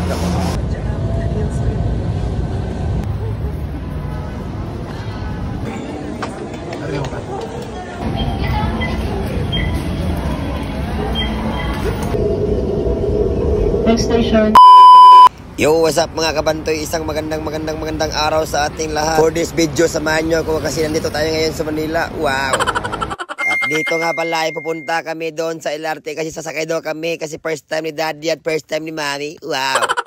Next station. Yo, what's up mga kabantoy? Isang magandang araw sa ating lahat. For this video, samahan nyo ako kasi nandito tayo ngayon sa Manila. Wow! At dito nga pala ay pupunta kami doon sa LRT kasi sasakay daw kami kasi first time ni Daddy at first time ni Mommy. Wow!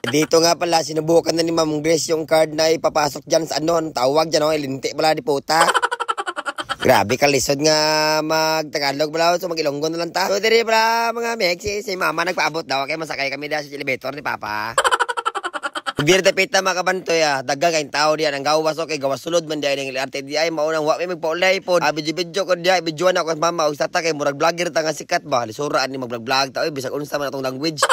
Dito nga pala, sinubukan na ni Ma'am Grace yung card na ipapasok dyan sa ano, tawag dyan, linti pala di puta. Grabe kalisod nga mag-Tagalog pala, so mag-Ilonggo na lang ta. So diri pala mga Mexi, si Mama nagpaabot daw, kaya masakay kami dahil sa elevator ni Papa. Bir dapit na mga kabantoy, dagang kayong tao diyan, ang gawas okay, gawas sulod man diyan ng LRT di ay maunang wa may magpaulay po. Video ko diyan, video na ko Mama og tata kay murag vlogger ta nga sikat ba, lisuraan ni mag-vlog ta, oy bisag unsa man atong language.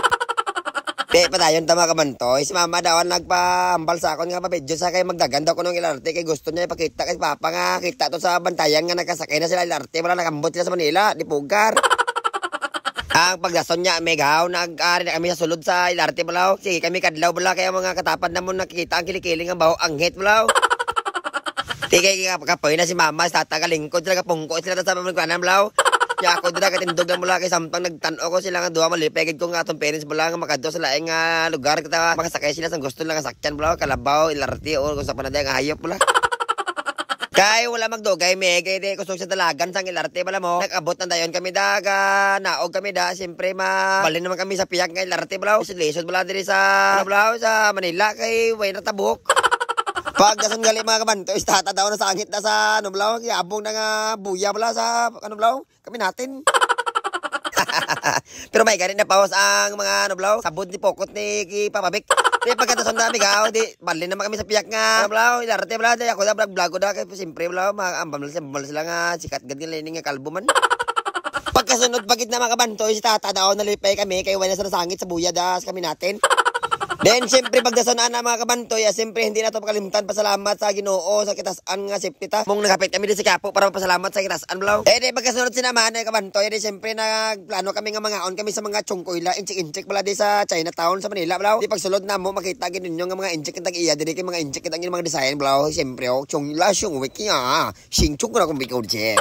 Di pa tayo tama kabantoy. Si Mama daw nagpahambal sa akon nga pa-video sa kay magdaganda ko ng LRT kay gusto niya ipakita kay Papa nga kita to sa bantayan nga nakasakay na sila LRT wala nakambot sila sa Manila di pugar. Ang pagdason niya megaw nag-ari na kami sa sulod sa LRT balaw. Sige kami kadlaw bala kay mga katapad na mo nakikita ang kilikiling ang baho anghit balaw. Tigay kapoy na si Mama sa tagalingkod sila kapungko sila sa pamangkanan balaw. Ya ako dira katindog lang mula kay sampang nagtan-o ko sila nga duha malipegid ko nga atong parents bala nga makadto sa laing lugar kita makasakay sila sa gusto lang nga sakyan bala kalabaw LRT o kung sa panaday nga hayop bala. Kay wala magdugay me kay di kusog sa dalagan sang LRT bala mo nag-abot na dayon kami daga naog kami da siyempre balin naman kami sa piyak nga LRT bala lisod bala diri sa bala sa Manila kay way na tabok. Pag dasan gali mga kabantoy, tata daw na sa angit na sa ano blaw, yabong na nga buya bala sa ano blaw, kami natin. Pero may ganit na pawas ang mga ano blaw, sabod ni pokot ni Papa Vic. Di pagkatason dami ka, di balin naman kami sa piyak nga ano blaw, ilarte bala, di ako da vlog ko da kay simpre blaw, ambam sila nga sikat gad nga lining nga kalbo man. Pagkasunod pagit na mga kabantoy, si tata daw nalipay kami kay wala sa nasangit sa buya das kami natin. Then siyempre pagdasanaan na mga kabantoy, siyempre hindi na ito pakalimutan pasalamat sa Ginoo sa kitasan nga safety ta. Mong nakapit kami din sa Quiapo para pasalamat sa kitasan blaw. Di pagkasunod sinaman na kabantoy, di siyempre nagplano kami nga mga on kami sa mga chongkoyla, inchik bala di sa Chinatown sa Manila blaw. Di pagsulod na mo makita gid ninyo nga mga inchik ang tag-iya diri kay mga inchik ang mga design blaw. Siyempre chongla syong wiki singchuk na kung bikaw di.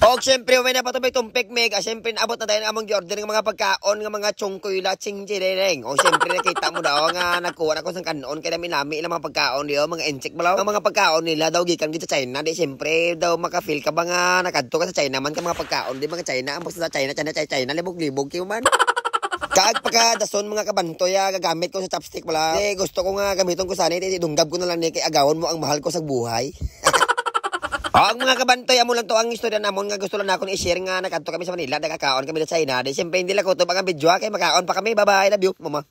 Og syempre may napatubay tumpik mega syempre naabot na tayo ng among order ng mga pagkaon ng mga chongkoyla chingjireneng. O syempre nakita mo daw nga nakuha ako sang kanon kay nami ilang mga pagkaon diyo mga inchik balaw. Ang mga pagkaon nila daw gikan dito sa China di syempre daw maka-feel ka ba nga nakadto ka sa China man ka mga pagkaon di mga China ang sa China libog-libog kayo man. Kaag pagkadason mga kabantoy gagamit ko sa chopstick bala. Gusto ko nga gamiton ko sana dunggab ko na lang ni kay agawon mo ang mahal ko sa buhay. Ang mga kabantoy, amo lang to ang istorya namon nga gusto lang na akong i-share nga nakadto kami sa Manila, nagkakaon kami sa China. Di siyempre hindi lang ko to ang video kay makaon pa kami. Bye-bye, love you, mama.